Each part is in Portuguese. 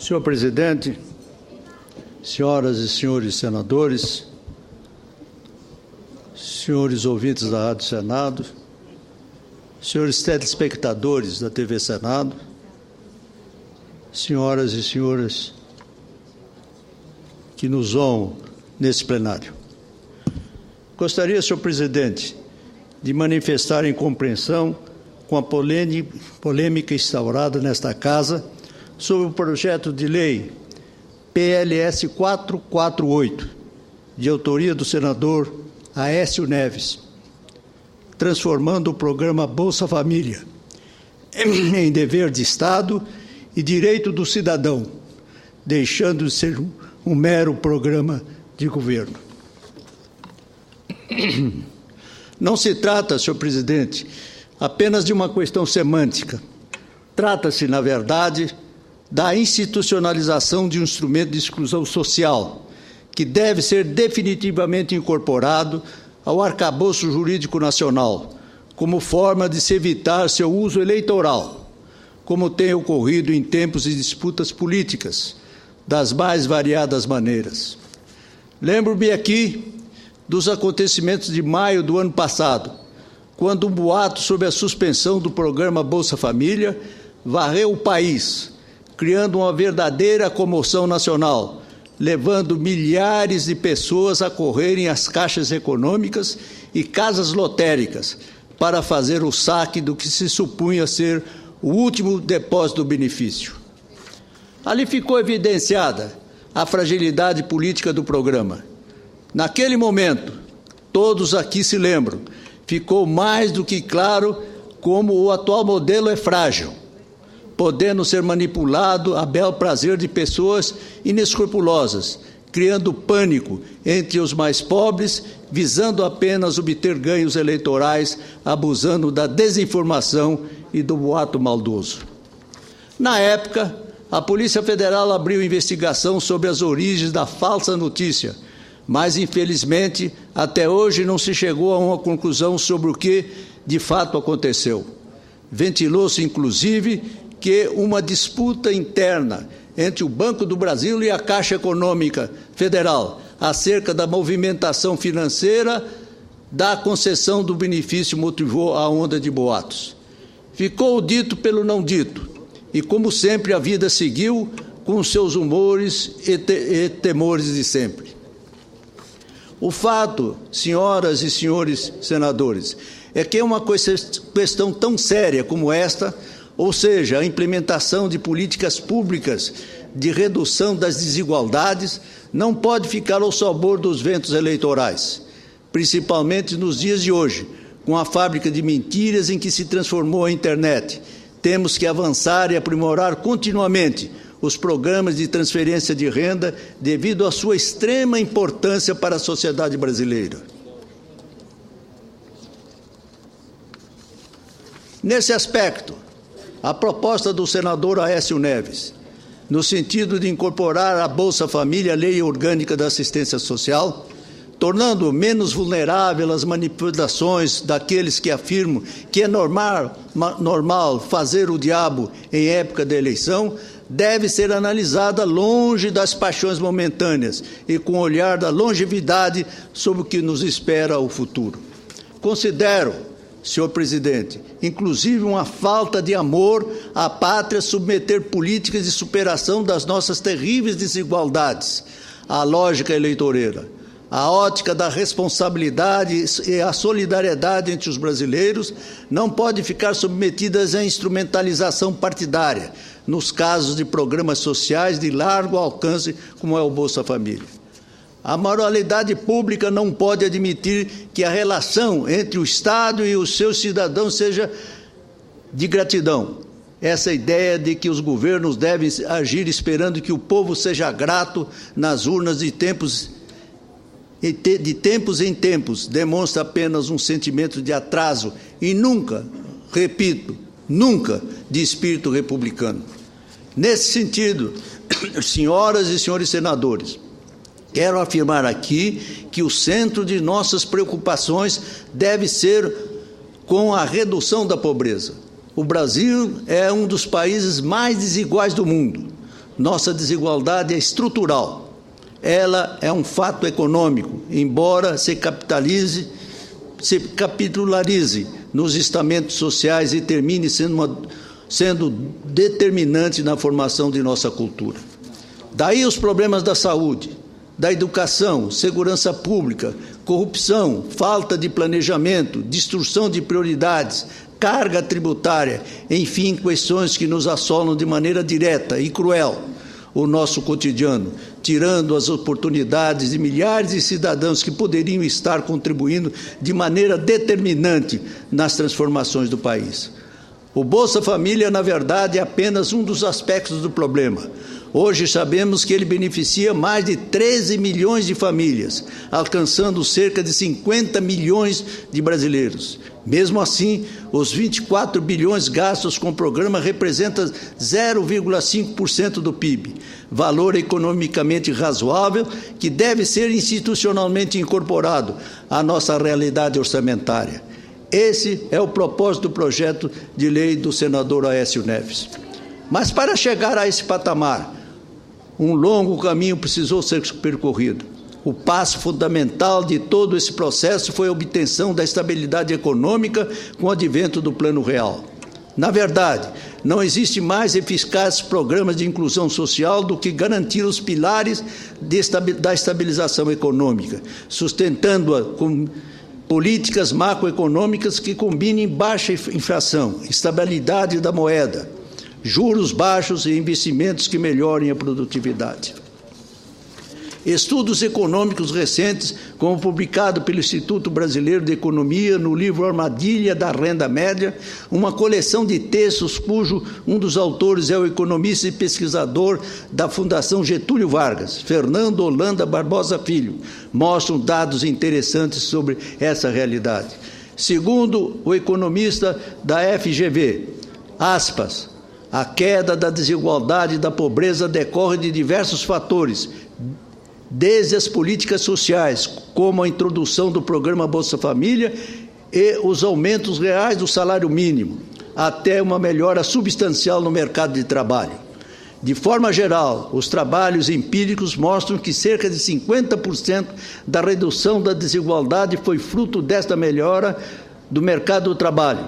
Senhor presidente, senhoras e senhores senadores, senhores ouvintes da Rádio Senado, senhores telespectadores da TV Senado, senhoras e senhores que nos honram nesse plenário. Gostaria, senhor presidente, de manifestar incompreensão com a polêmica instaurada nesta Casa sobre o projeto de lei PLS 448, de autoria do senador Aécio Neves, transformando o programa Bolsa Família em dever de Estado e direito do cidadão, deixando de ser um mero programa de governo. Não se trata, senhor presidente, apenas de uma questão semântica. Trata-se, na verdade, da institucionalização de um instrumento de exclusão social, que deve ser definitivamente incorporado ao arcabouço jurídico nacional, como forma de se evitar seu uso eleitoral, como tem ocorrido em tempos de disputas políticas, das mais variadas maneiras. Lembro-me aqui dos acontecimentos de maio do ano passado, quando um boato sobre a suspensão do programa Bolsa Família varreu o país, criando uma verdadeira comoção nacional, levando milhares de pessoas a correrem às caixas econômicas e casas lotéricas para fazer o saque do que se supunha ser o último depósito do benefício. Ali ficou evidenciada a fragilidade política do programa. Naquele momento, todos aqui se lembram, ficou mais do que claro como o atual modelo é frágil, podendo ser manipulado a bel prazer de pessoas inescrupulosas, criando pânico entre os mais pobres, visando apenas obter ganhos eleitorais, abusando da desinformação e do boato maldoso. Na época, a Polícia Federal abriu investigação sobre as origens da falsa notícia, mas, infelizmente, até hoje não se chegou a uma conclusão sobre o que, de fato, aconteceu. Ventilou-se, inclusive, que uma disputa interna entre o Banco do Brasil e a Caixa Econômica Federal acerca da movimentação financeira da concessão do benefício motivou a onda de boatos. Ficou o dito pelo não dito, e, como sempre, a vida seguiu com seus humores e temores de sempre. O fato, senhoras e senhores senadores, é que uma questão tão séria como esta, ou seja, a implementação de políticas públicas de redução das desigualdades, não pode ficar ao sabor dos ventos eleitorais, principalmente nos dias de hoje, com a fábrica de mentiras em que se transformou a internet. Temos que avançar e aprimorar continuamente os programas de transferência de renda devido à sua extrema importância para a sociedade brasileira. Nesse aspecto, a proposta do senador Aécio Neves, no sentido de incorporar a Bolsa Família à Lei Orgânica da Assistência Social, tornando menos vulnerável às manipulações daqueles que afirmam que é normal fazer o diabo em época da eleição, deve ser analisada longe das paixões momentâneas e com o olhar da longevidade sobre o que nos espera o futuro. Considero, senhor presidente, inclusive uma falta de amor à pátria submeter políticas de superação das nossas terríveis desigualdades à lógica eleitoreira. A ótica da responsabilidade e a solidariedade entre os brasileiros não pode ficar submetidas à instrumentalização partidária, nos casos de programas sociais de largo alcance, como é o Bolsa Família. A moralidade pública não pode admitir que a relação entre o Estado e os seus cidadãos seja de gratidão. Essa ideia de que os governos devem agir esperando que o povo seja grato nas urnas de tempos em tempos demonstra apenas um sentimento de atraso e nunca, repito, nunca de espírito republicano. Nesse sentido, senhoras e senhores senadores, quero afirmar aqui que o centro de nossas preocupações deve ser com a redução da pobreza. O Brasil é um dos países mais desiguais do mundo. Nossa desigualdade é estrutural. Ela é um fato econômico, embora se capitularize nos estamentos sociais e termine sendo determinante na formação de nossa cultura. Daí os problemas da saúde, da educação, segurança pública, corrupção, falta de planejamento, destruição de prioridades, carga tributária, enfim, questões que nos assolam de maneira direta e cruel o nosso cotidiano, tirando as oportunidades de milhares de cidadãos que poderiam estar contribuindo de maneira determinante nas transformações do país. O Bolsa Família, na verdade, é apenas um dos aspectos do problema. Hoje sabemos que ele beneficia mais de 13 milhões de famílias, alcançando cerca de 50 milhões de brasileiros. Mesmo assim, os 24 bilhões gastos com o programa representam 0,5% do PIB, valor economicamente razoável que deve ser institucionalmente incorporado à nossa realidade orçamentária. Esse é o propósito do projeto de lei do senador Aécio Neves. Mas para chegar a esse patamar, um longo caminho precisou ser percorrido. O passo fundamental de todo esse processo foi a obtenção da estabilidade econômica com o advento do Plano Real. Na verdade, não existe mais eficazes programas de inclusão social do que garantir os pilares da estabilização econômica, sustentando-a com políticas macroeconômicas que combinem baixa inflação, estabilidade da moeda, juros baixos e investimentos que melhorem a produtividade. Estudos econômicos recentes, como publicado pelo Instituto Brasileiro de Economia no livro Armadilha da Renda Média, uma coleção de textos cujo um dos autores é o economista e pesquisador da Fundação Getúlio Vargas, Fernando Holanda Barbosa Filho, mostram dados interessantes sobre essa realidade. Segundo o economista da FGV, aspas, a queda da desigualdade e da pobreza decorre de diversos fatores, desde as políticas sociais, como a introdução do programa Bolsa Família e os aumentos reais do salário mínimo, até uma melhora substancial no mercado de trabalho. De forma geral, os trabalhos empíricos mostram que cerca de 50% da redução da desigualdade foi fruto desta melhora do mercado do trabalho.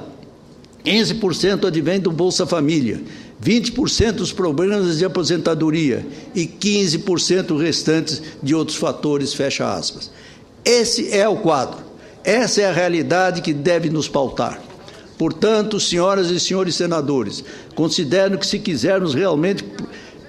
15% advém do Bolsa Família, 20% dos programas de aposentadoria e 15% restantes de outros fatores, fecha aspas. Esse é o quadro, essa é a realidade que deve nos pautar. Portanto, senhoras e senhores senadores, considero que se quisermos realmente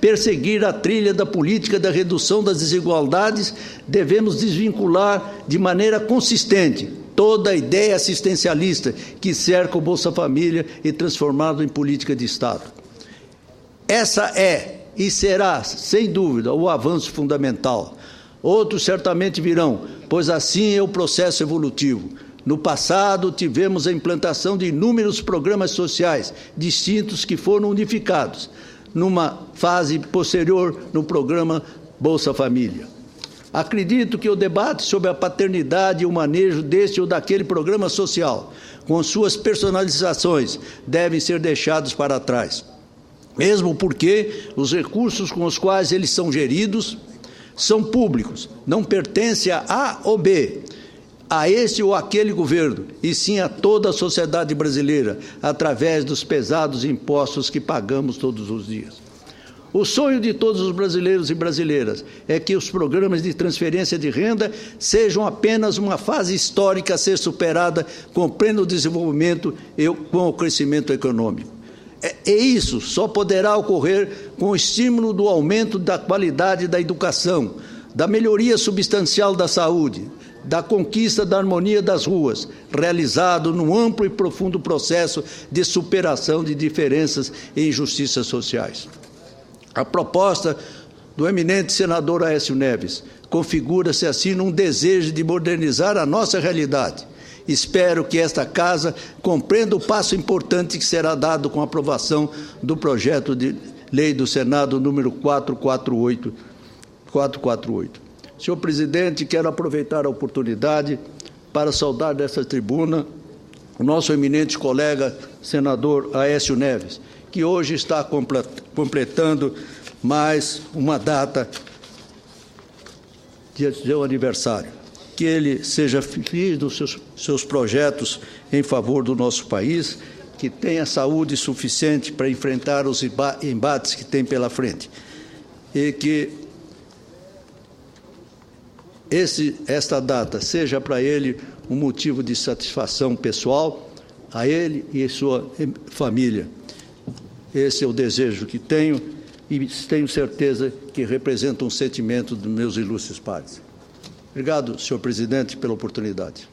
perseguir a trilha da política da redução das desigualdades, devemos desvincular de maneira consistente toda a ideia assistencialista que cerca o Bolsa Família e transformá-lo em política de Estado. Essa é e será, sem dúvida, o avanço fundamental. Outros certamente virão, pois assim é o processo evolutivo. No passado, tivemos a implantação de inúmeros programas sociais distintos que foram unificados, numa fase posterior no programa Bolsa Família. Acredito que o debate sobre a paternidade e o manejo deste ou daquele programa social, com suas personalizações, devem ser deixados para trás. Mesmo porque os recursos com os quais eles são geridos são públicos, não pertencem a A ou B, a este ou aquele governo, e sim a toda a sociedade brasileira, através dos pesados impostos que pagamos todos os dias. O sonho de todos os brasileiros e brasileiras é que os programas de transferência de renda sejam apenas uma fase histórica a ser superada com pleno desenvolvimento e com o crescimento econômico. E isso só poderá ocorrer com o estímulo do aumento da qualidade da educação, da melhoria substancial da saúde, da conquista da harmonia das ruas, realizado num amplo e profundo processo de superação de diferenças e injustiças sociais. A proposta do eminente senador Aécio Neves configura-se assim num desejo de modernizar a nossa realidade. Espero que esta Casa compreenda o passo importante que será dado com a aprovação do projeto de lei do Senado número 448. Senhor presidente, quero aproveitar a oportunidade para saudar dessa tribuna o nosso eminente colega senador Aécio Neves, que hoje está completando mais uma data de seu aniversário. Que ele seja feliz nos seus projetos em favor do nosso país, que tenha saúde suficiente para enfrentar os embates que tem pela frente e que esta data seja para ele um motivo de satisfação pessoal, a ele e a sua família. Esse é o desejo que tenho e tenho certeza que representa um sentimento dos meus ilustres pares. Obrigado, senhor presidente, pela oportunidade.